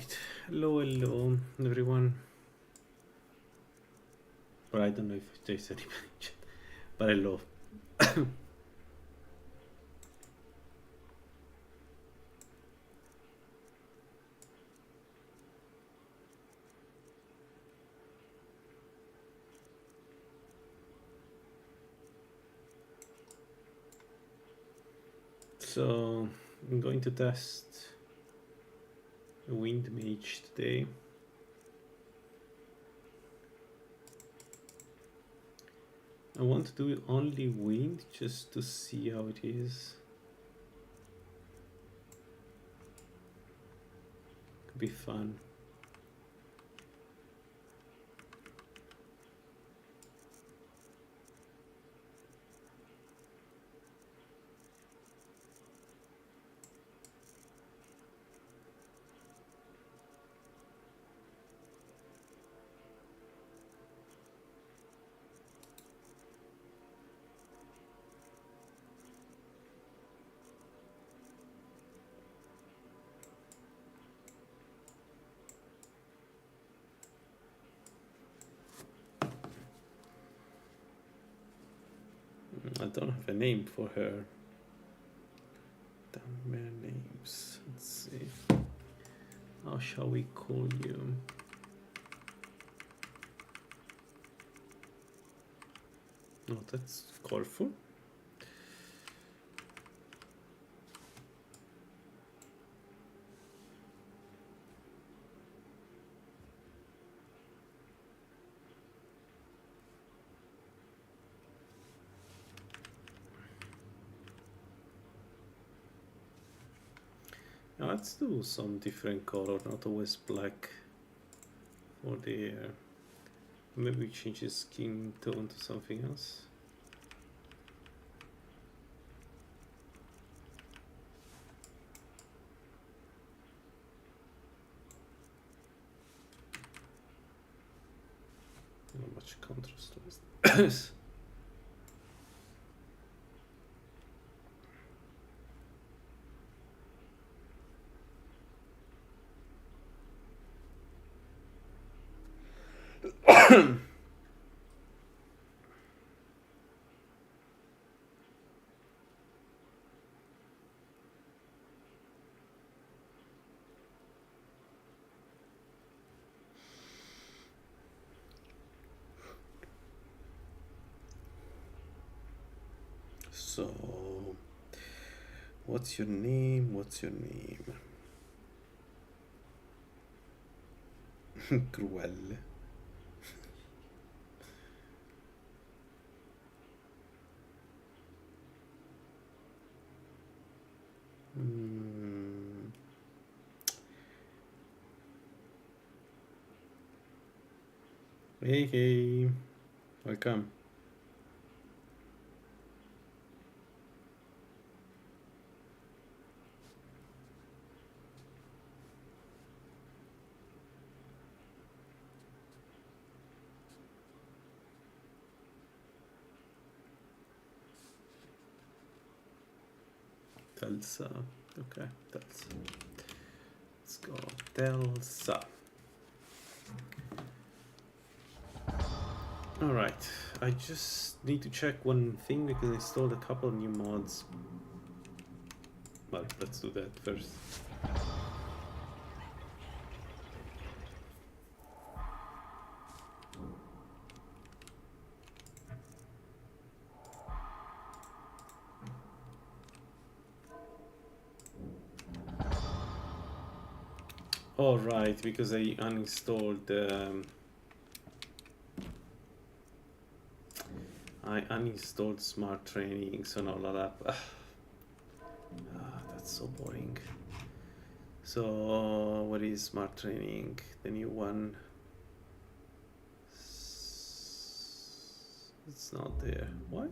Alright, hello everyone. Or I don't know if there's anybody in chat, but hello. So I'm going to test Wind Mage today. I want to do only wind just to see how it is. Could be fun. I don't have a name for her. Damn mere names. Let's see. How shall we call you? Oh, that's colorful. Now let's do some different color, not always black for the hair. Maybe change the skin tone to something else. Not much contrast to this. So, what's your name? What's your name? Cruel. Hey, hey, welcome. Telsa. Okay, Telsa. Let's go. Telsa. Alright, I just need to check one thing because I installed a couple of new mods. But let's do that first. Oh, right, because I uninstalled smart training, so now that that's so boring. So what is smart training? The new one. It's not there. Why?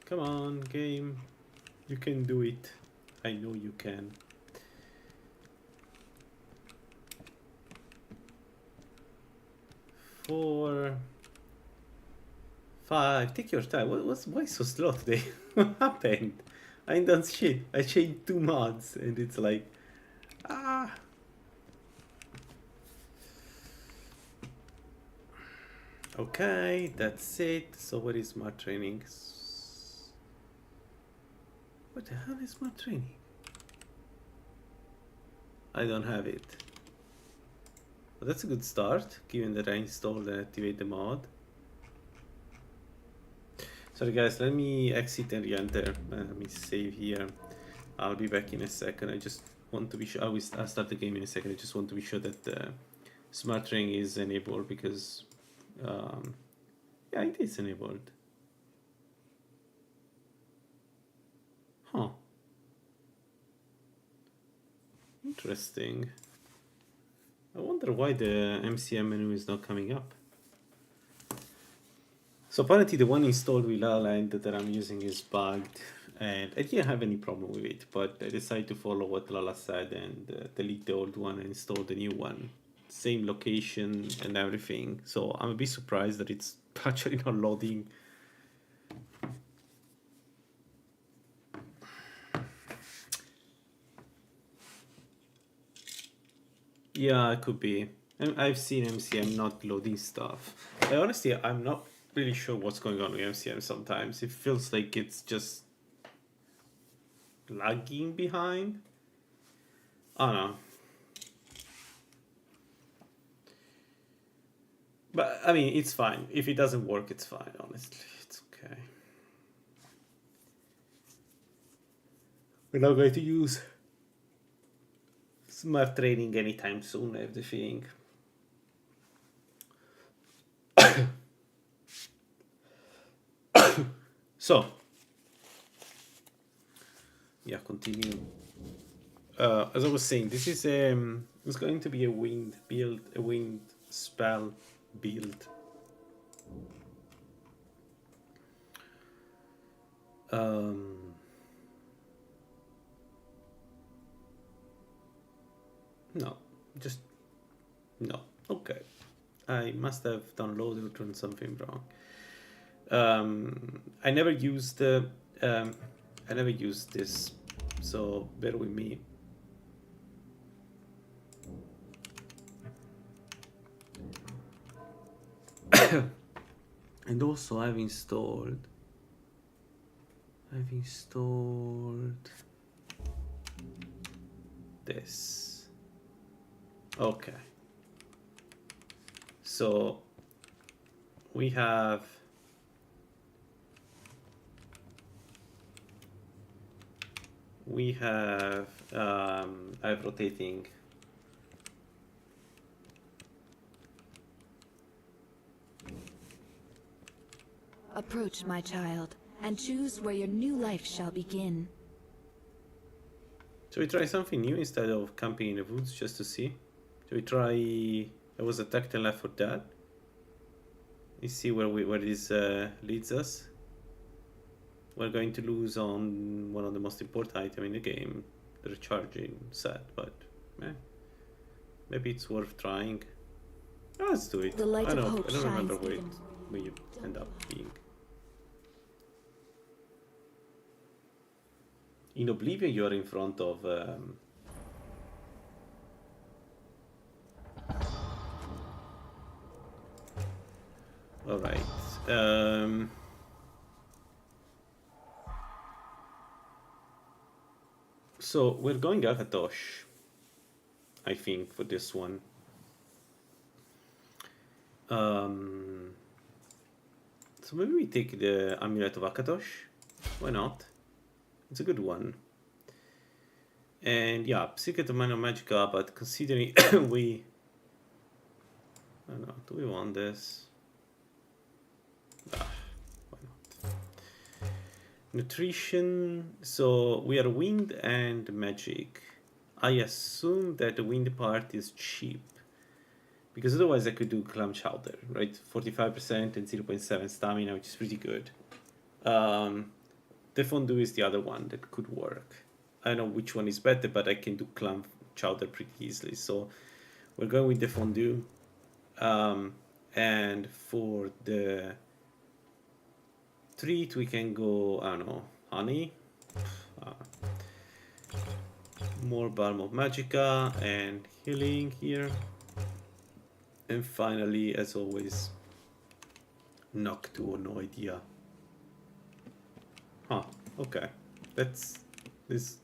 Come on, game. You can do it. I know you can. 4, 5. Take your time. Why so slow today? What happened? I ain't done shit. I changed 2 mods and it's like, ah. Okay, that's it. So what is smart training? What the hell is smart training? I don't have it. Well, that's a good start, given that I installed and activate the mod. Sorry guys, let me exit and re-enter. Let me save here. I'll be back in a second. I just want to be sure. I'll start the game in a second. I just want to be sure that smart training is enabled because, yeah, it is enabled. Huh. Interesting. I wonder why the MCM menu is not coming up. So apparently the one installed with LaLaLand that I'm using is bugged, and I didn't have any problem with it, but I decided to follow what Lala said and delete the old one and install the new one. Same location and everything, so I'm a bit surprised that it's actually not loading. Yeah, it could be. I've seen MCM not loading stuff. Honestly, I'm not really sure what's going on with MCM sometimes. It feels like it's just lagging behind. I don't know. But, I mean, it's fine. If it doesn't work, it's fine, honestly. It's okay. We're not going to use smart training anytime soon, I have the feeling. So, yeah, continue. As I was saying, this is it's going to be a wind build, a wind spell build. No, just no. Okay, I must have downloaded or done something wrong. I never used this, so bear with me. And also I've installed this. Okay. So we have I have rotating. Approach, my child, and choose where your new life shall begin. Shall we try something new instead of camping in the woods just to see? Shall we try? There was a tactile left for that. Let's see where this leads us. We're going to lose on one of the most important items in the game, the recharging set, but maybe it's worth trying. Oh, let's do it. The light I of hope don't remember shines where you end up being. In Oblivion, you are in front of all right. So we're going Akatosh, I think, for this one. So maybe we take the Amulet of Akatosh. Why not? It's a good one. And yeah, Secret of Mana Magica, but considering we... I don't know, do we want this? Why not? Nutrition, so we are wind and magic. I assume that the wind part is cheap. Because otherwise I could do clam chowder, right? 45% and 0.7 stamina, which is pretty good. The fondue is the other one that could work. I don't know which one is better, but I can do clam chowder pretty easily. So we're going with the fondue. And for the treat, we can go, I don't know, honey. More Balm of Magica and healing here. And finally, as always, Noctu, no idea. Huh, okay. That's this,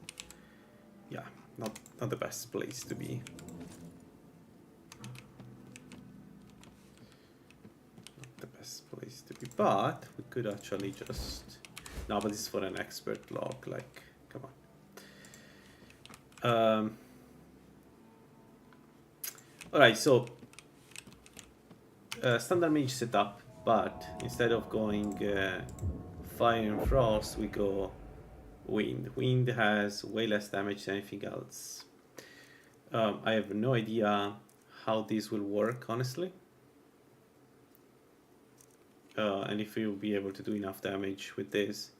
yeah, not the best place to be. Not the best place to be, but we could actually just, no, but this is for an expert log, like, come on. Alright, so standard mage setup, but instead of going fire and frost, we go wind. Wind has way less damage than anything else. I have no idea how this will work, honestly. And if you'll be able to do enough damage with this,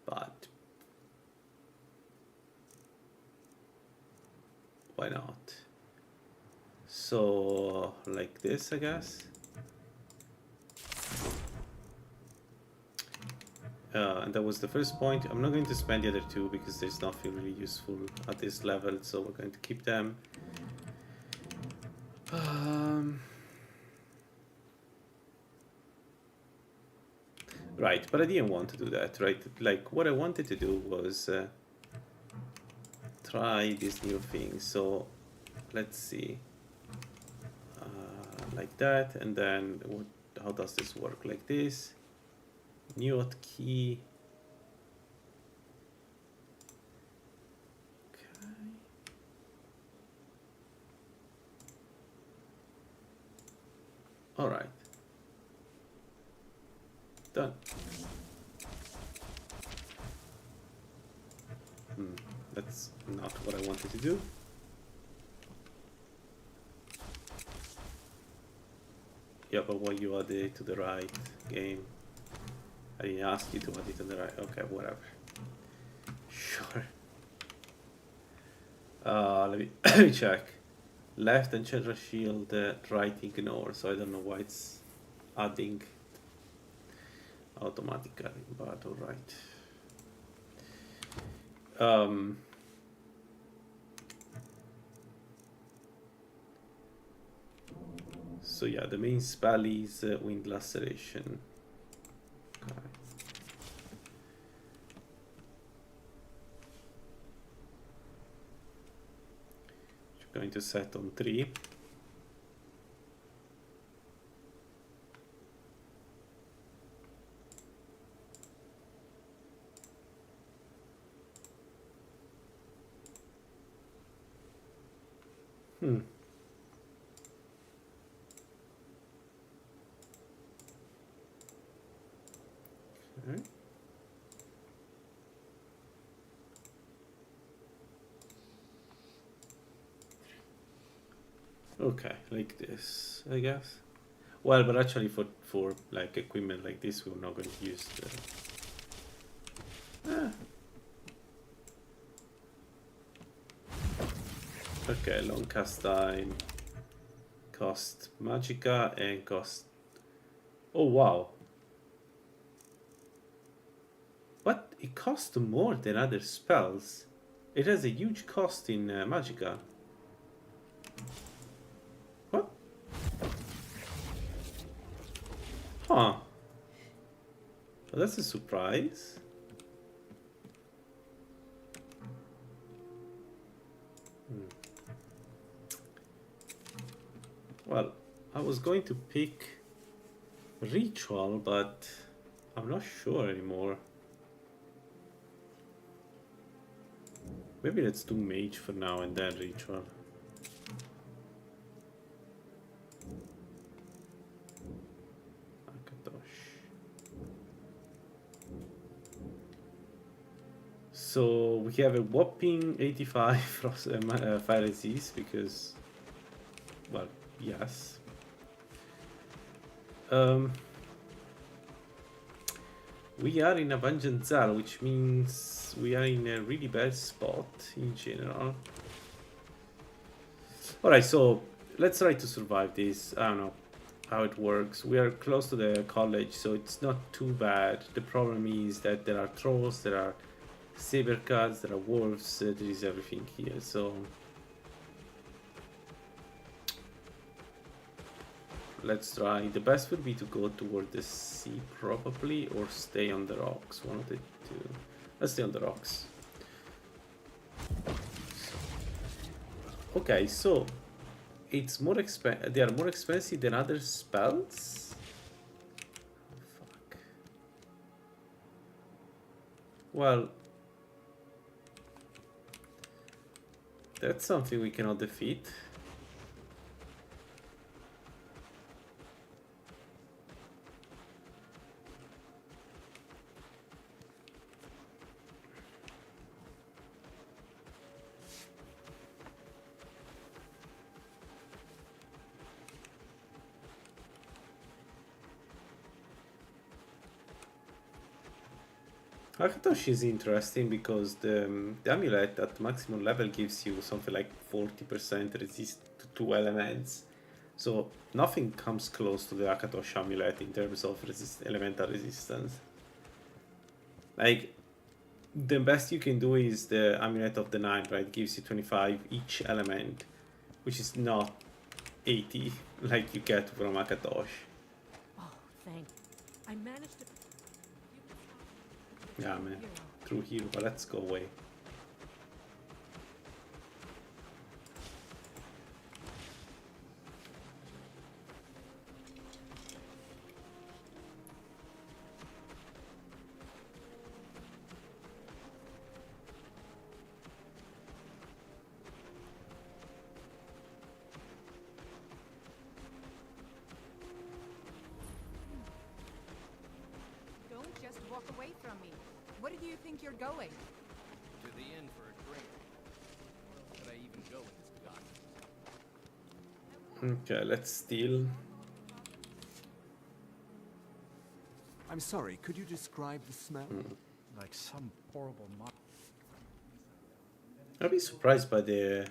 but why not? So, like this, I guess. And that was the first point. I'm not going to spend the other two because there's nothing really useful at this level, so we're going to keep them. Right, but I didn't want to do that, right? Like, what I wanted to do was try this new thing. So, let's see. Like that, and then how does this work? Like this. New hotkey. Okay. All right. Done. That's not what I wanted to do. Yeah, but what you added to the right game. I didn't ask you to add it to the right. Okay, whatever. Sure. Let me check. Left enchantress shield, right ignore. So I don't know why it's adding automatically, but alright. So yeah, the main spell is wind laceration. Okay. Going to set on 3. Okay. Okay, like this, I guess. Well, but actually for like equipment like this, we're not going to use the... Okay, long cast time, cost magica, and cost... Oh, wow. What? It costs more than other spells. It has a huge cost in magica. What? Huh. Well, that's a surprise. Well, I was going to pick ritual, but I'm not sure anymore. Maybe let's do mage for now and then ritual. So we have a whopping 85 frost, fire resist because, well, yes. We are in a Vangeanzal, which means we are in a really bad spot in general. Alright, so let's try to survive this. I don't know how it works. We are close to the college, so it's not too bad. The problem is that there are trolls, there are saber cards, there are wolves, there is everything here, so let's try. The best would be to go toward the sea probably, or stay on the rocks, one of the two. Let's stay on the rocks. Okay, so it's more they are more expensive than other spells? Fuck. Well, that's something we cannot defeat. Akatosh is interesting because the amulet at maximum level gives you something like 40% resist to 2 elements. So nothing comes close to the Akatosh amulet in terms of elemental resistance. Like, the best you can do is the amulet of the night, right? Gives you 25 each element, which is not 80 like you get from Akatosh. Oh, thank. I managed to. Yeah, man. True hero, but let's go away. Don't just walk away from me. Where do you think you're going? To the inn for a drink. Could I even go in this gun? Okay, let's steal. I'm sorry, could you describe the smell? Like some horrible I'll be surprised by the It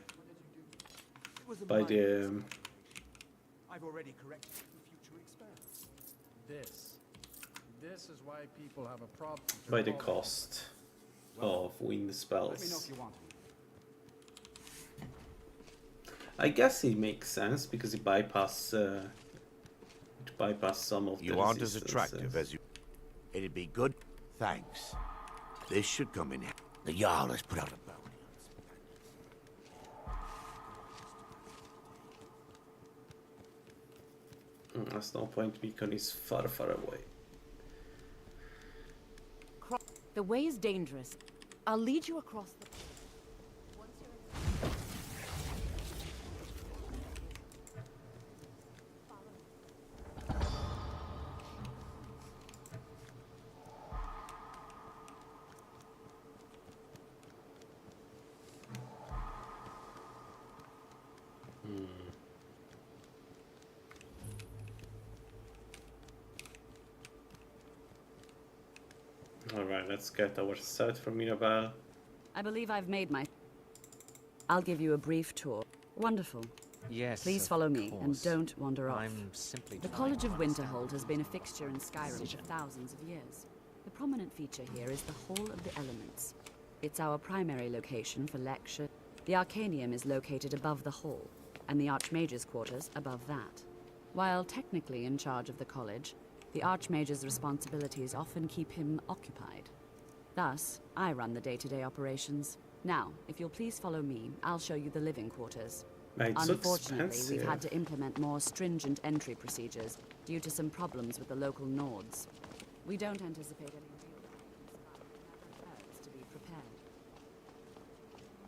was a by minor the mistake. I've already corrected the future expense. This is why people have a problem. by the cost of wind Let me know spells. if you want me. I guess it makes sense because it bypass some of the You aren't as resistances. attractive as you... It'd be good. Thanks. This should come in. The Jarl has put out a bounty. That's no point. Beacon is far, far away. The way is dangerous. I'll lead you across the. Alright, let's get our set from Mirabelle. I believe I've made my. I'll give you a brief tour. Wonderful. Yes. Please of follow me and course. don't wander off. I'm simply The trying College of to understand Winterhold has been a fixture in Skyrim for Decision. thousands of years. The prominent feature here is the Hall of the Elements. It's our primary location for lecture. The Arcanium is located above the hall, and the Archmage's quarters above that. While technically in charge of the college, the Archmage's responsibilities often keep him occupied. Thus, I run the day-to-day operations. Now, if you'll please follow me, I'll show you the living quarters. Mate, it's so Unfortunately, expensive. we've had to implement more stringent entry procedures due to some problems with the local Nords. We don't anticipate any to be prepared.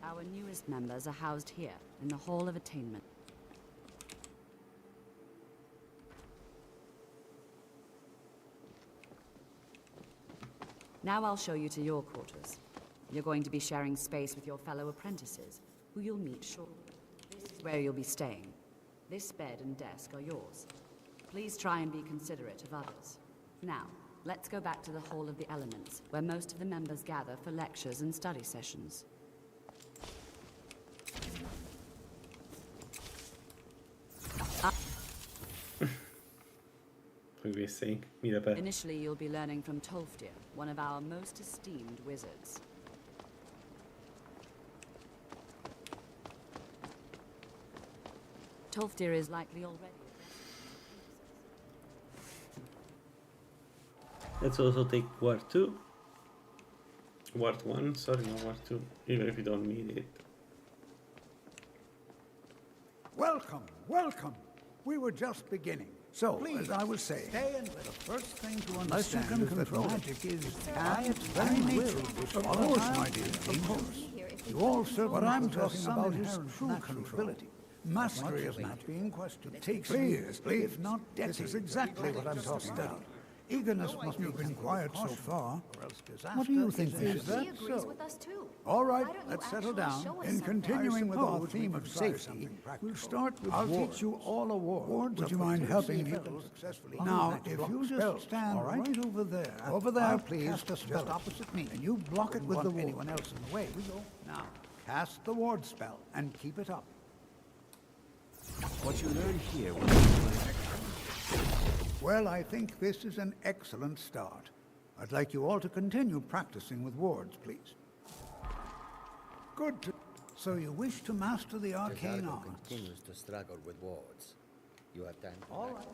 Our newest members are housed here, in the Hall of Attainment. Now I'll show you to your quarters. You're going to be sharing space with your fellow apprentices, who you'll meet shortly. This is where you'll be staying. This bed and desk are yours. Please try and be considerate of others. Now, let's go back to the Hall of the Elements, where most of the members gather for lectures and study sessions. What were we saying? Mirabelle. Initially, you'll be learning from Tolfdir, one of our most esteemed wizards. Tolfdir is likely already. Let's also take Ward 2. Ward 1, sorry, no Ward 2, even if you don't need it. Welcome, welcome. We were just beginning. So, as I was saying, the first thing to understand is that magic is, by its very nature, of course, my dear, of course. You all serve what I'm talking about is true controlability. Mastery of magic being questioned takes years, if not decades. This is exactly what I'm talking about. Eagerness must be required so far. What do you think we should do? He agrees with us too. All right, Why don't you let's settle actually down. show us In something? continuing with our theme of safety, we'll start with I'll teach you all a ward. Would you mind helping me? Now, if you just stand right over there, please, just opposite me, and you block it with the ward. Anyone else in the way? We go. Now, cast the ward spell and keep it up. What you learn here will be Well, I think this is an excellent start. I'd like you all to continue practicing with wards, please. Good. So you wish to master the arcane arts? Continues to struggle with wards. You have time. All right.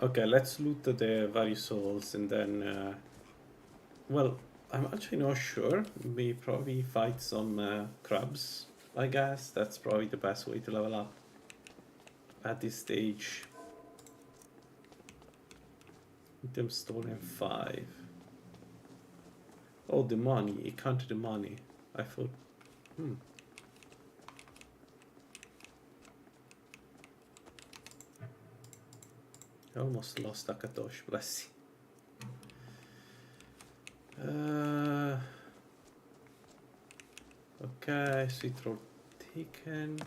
Okay, let's loot the various souls and then, well, I'm actually not sure. We probably fight some crabs, I guess. That's probably the best way to level up at this stage. Item stolen 5. Oh, the money. It counted the money. I thought, I almost lost Akatosh, bless you. Okay, sweet roll taken.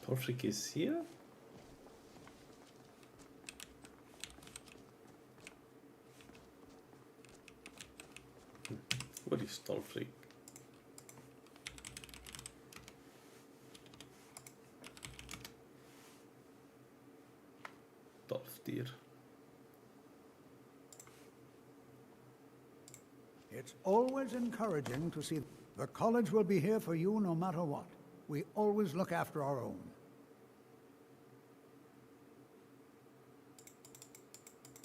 Torfric is here? What is Torfric? Torfdir. It's always encouraging to see the college will be here for you no matter what. We always look after our own.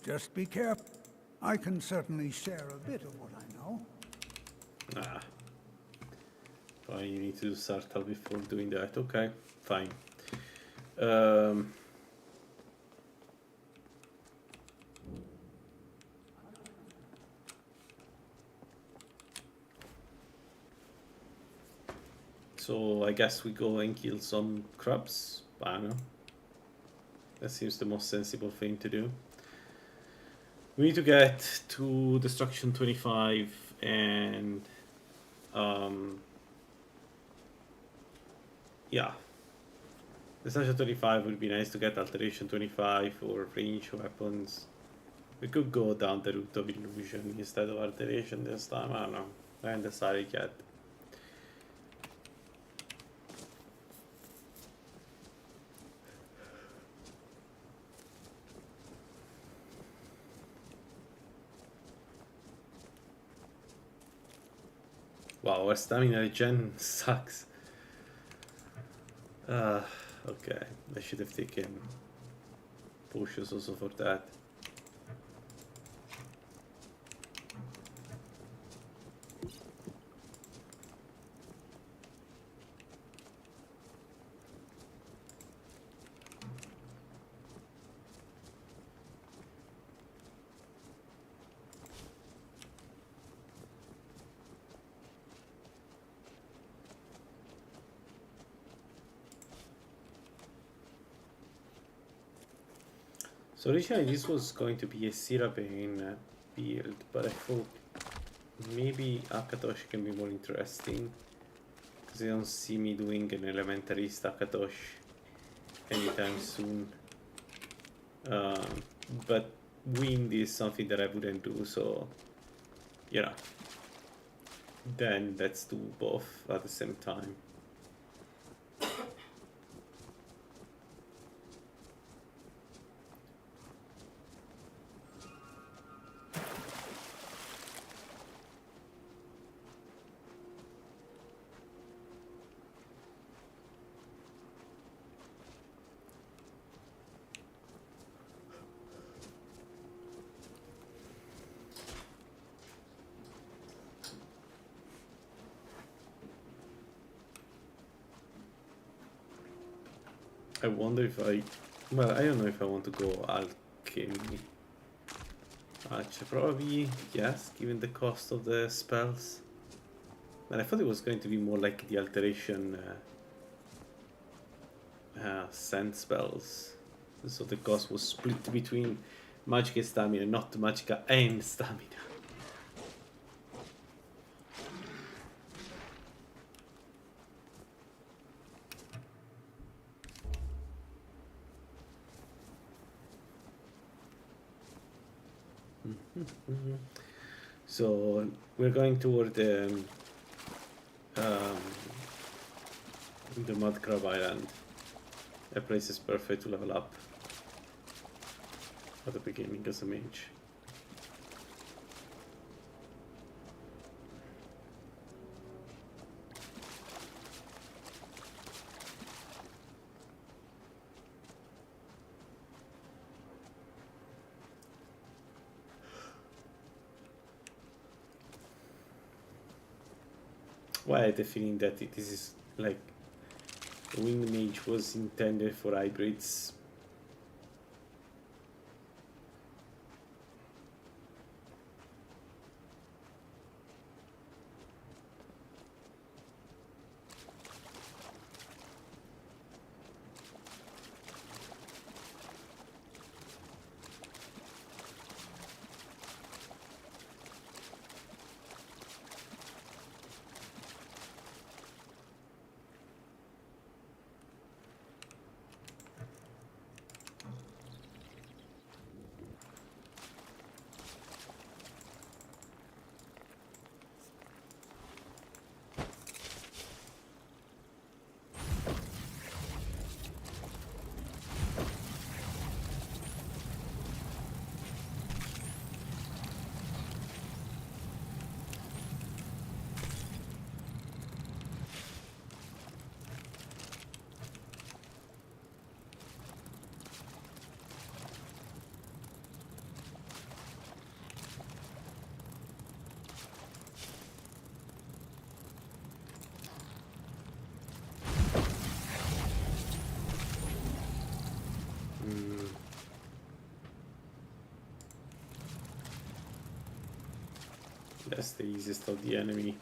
Just be careful. I can certainly share a bit of what I know. Ah. Fine, you need to do Sartal before doing that. Okay, fine. So I guess we go and kill some crabs. I don't know. That seems the most sensible thing to do. We need to get to Destruction 25 and yeah. Destruction 25 would be nice to get Alteration 25 or range weapons. We could go down the route of illusion instead of alteration this time. I don't know. I haven't decided yet. Wow, our stamina regen sucks. Okay, I should have taken potions also for that. So originally this was going to be a Sirabane build, but I thought maybe Akatosh can be more interesting, because I don't see me doing an Elementarist Akatosh anytime soon. But wind is something that I wouldn't do, so yeah. Then let's do both at the same time. I wonder if well, I don't know if I want to go alchemy. Actually, probably yes, given the cost of the spells. And I thought it was going to be more like the alteration sand spells. So the cost was split between Magicka stamina, not Magicka and stamina. So we're going toward the Mud Crab Island. That place is perfect to level up at the beginning as a mage. Why I had the feeling that this is like Winged Mage was intended for hybrids. That's the easiest of the enemy.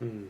Hmm.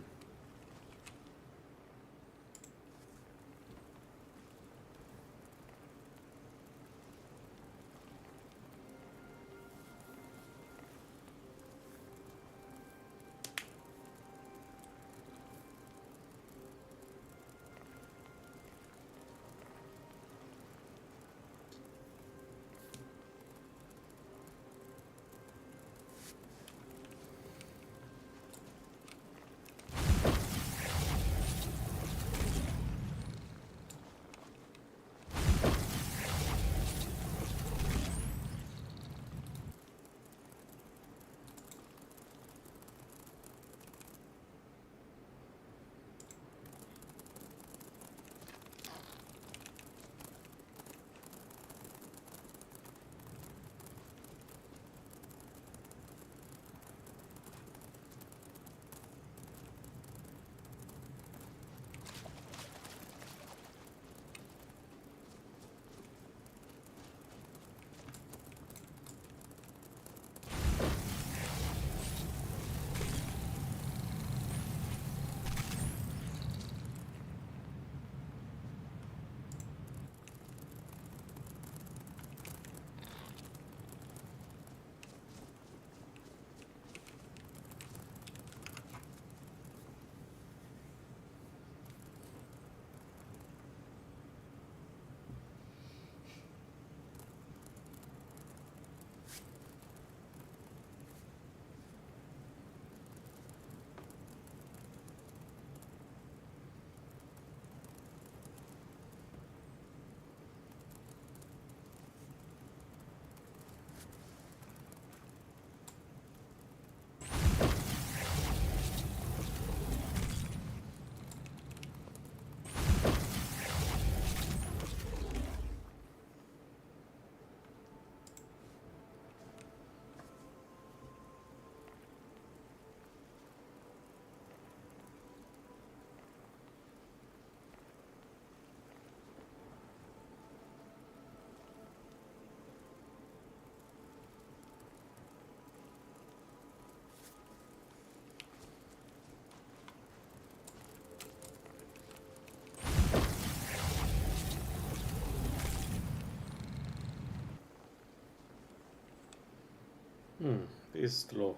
Is slow.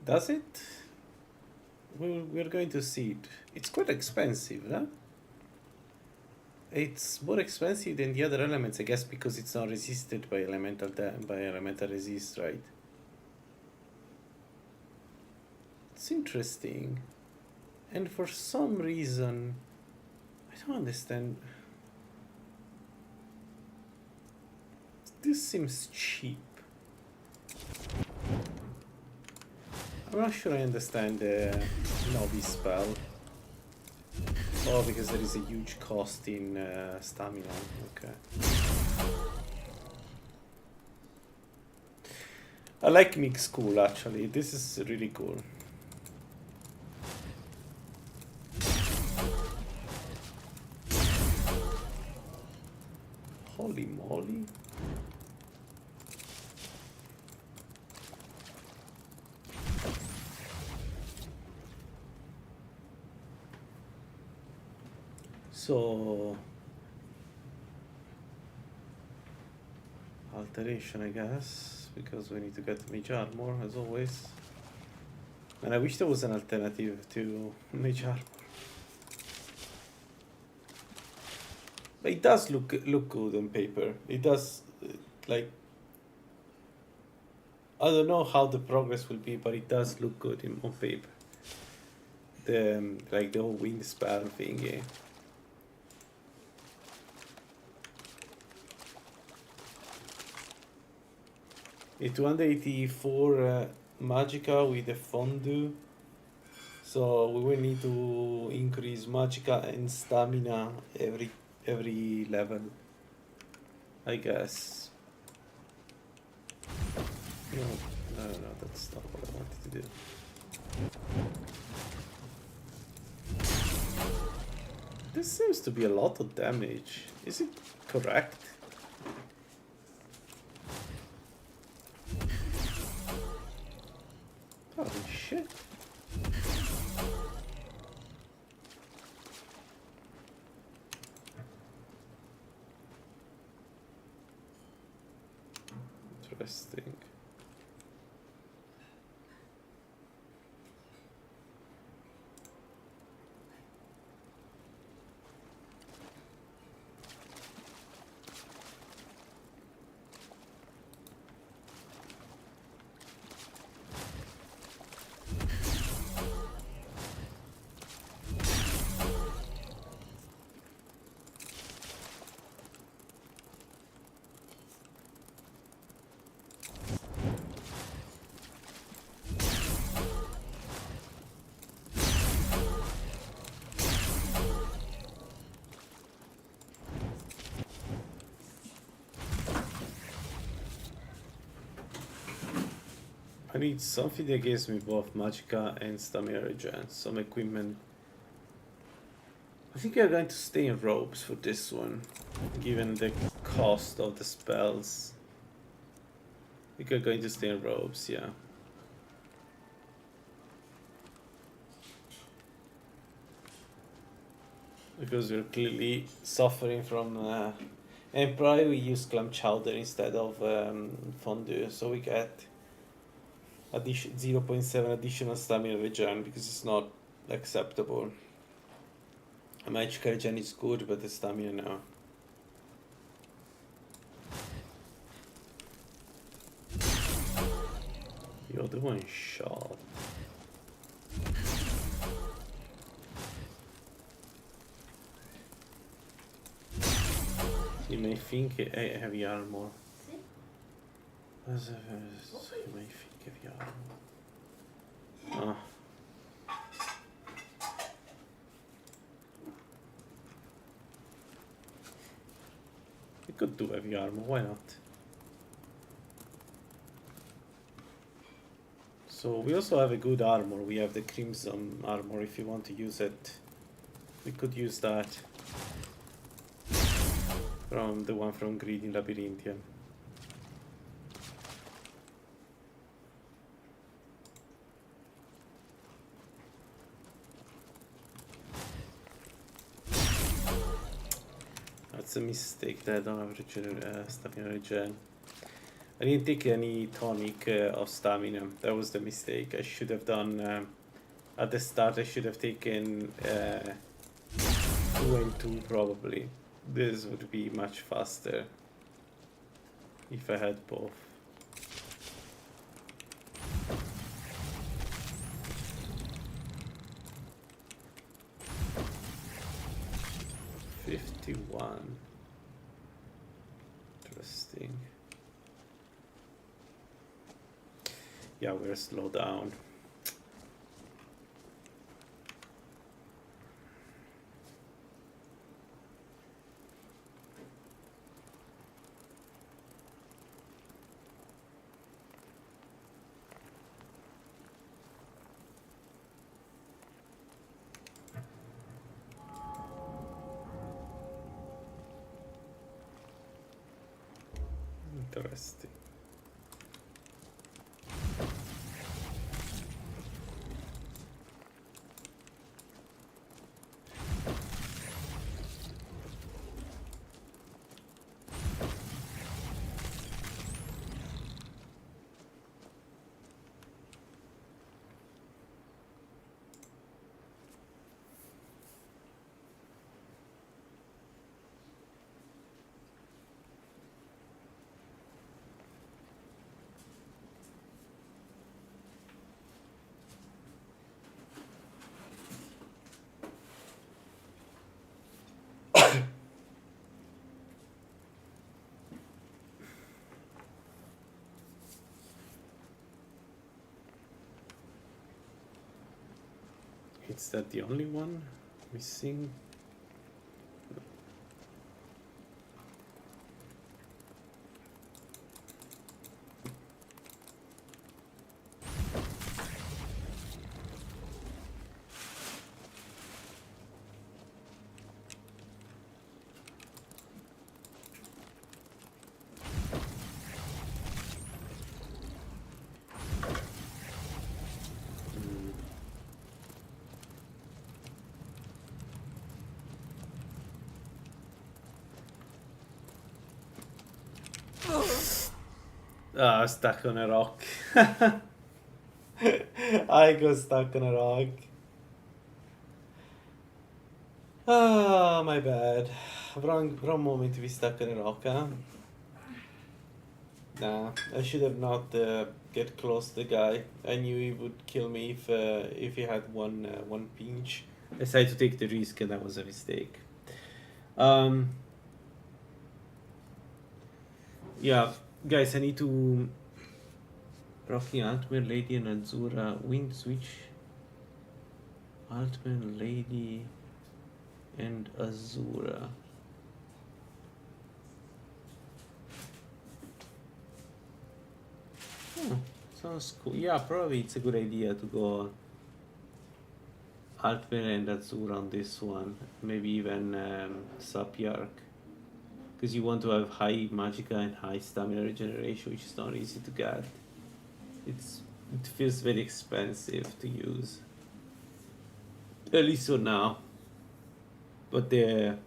Does it? We're going to see it. It's quite expensive, huh? It's more expensive than the other elements, I guess, because it's not resisted by elemental resist, right? It's interesting. And for some reason, I don't understand. This seems cheap. I'm not sure I understand the novice spell. Oh, because there is a huge cost in stamina. Okay. I like mix cool actually. This is really cool. Holy moly. So alteration, I guess, because we need to get mage armor as always. And I wish there was an alternative to mage armor. But it does look good on paper. It does, like, I don't know how the progress will be, but it does look good on paper. The like the whole wind spell thingy. A 284 Magica with a fondue. So we will need to increase Magica and stamina every level, I guess. No, that's not what I wanted to do. This seems to be a lot of damage. Is it correct? Holy shit. Interesting. I need something that gives me both Magica and Stamina regen, some equipment. I think we are going to stay in robes for this one, given the cost of the spells. I think we're going to stay in robes, yeah. Because we're clearly suffering from... and probably we use clam chowder instead of fondue, so we get 0.7 additional stamina regen, because it's not acceptable. A magic regen is good, but the stamina no. You're the one shot. You may think heavy armor. You may think heavy armor. We could do heavy armor, why not? So we also have a good armor. We have the crimson armor. If you want to use it, we could use that. From the one from Greedy Labyrinthian. That's a mistake that I don't have stamina regen. I didn't take any tonic of stamina. That was the mistake. I should have done at the start. I should have taken 2 and 2 probably. This would be much faster if I had both. $51. Interesting. Yeah, we're slow down. Interesting. Is that the only one missing? Ah, stuck on a rock. I got stuck on a rock. Ah, my bad. Wrong moment to be stuck on a rock, huh? Nah, I should have not get close to the guy. I knew he would kill me if he had one pinch. I decided to take the risk, and that was a mistake. Yeah, guys, I need to Rocky, Altman, Lady, and Azura. Wind switch. Altman, Lady, and Azura. Sounds cool. Yeah, probably it's a good idea to go Altman and Azura on this one. Maybe even Sapyark. Because you want to have high magicka and high stamina regeneration, which is not easy to get. It feels very expensive to use. At least for now. But the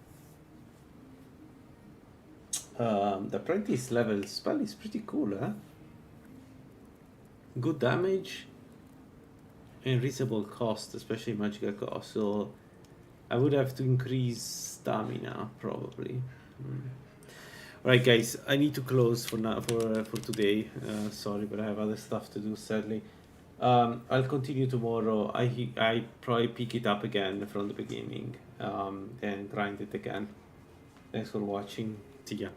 apprentice level spell is pretty cool, huh? Good damage and reasonable cost, especially magicka cost. So I would have to increase stamina probably. Alright guys, I need to close for now for today. Sorry, but I have other stuff to do sadly. I'll continue tomorrow. I probably pick it up again from the beginning and grind it again. Thanks for watching. See ya.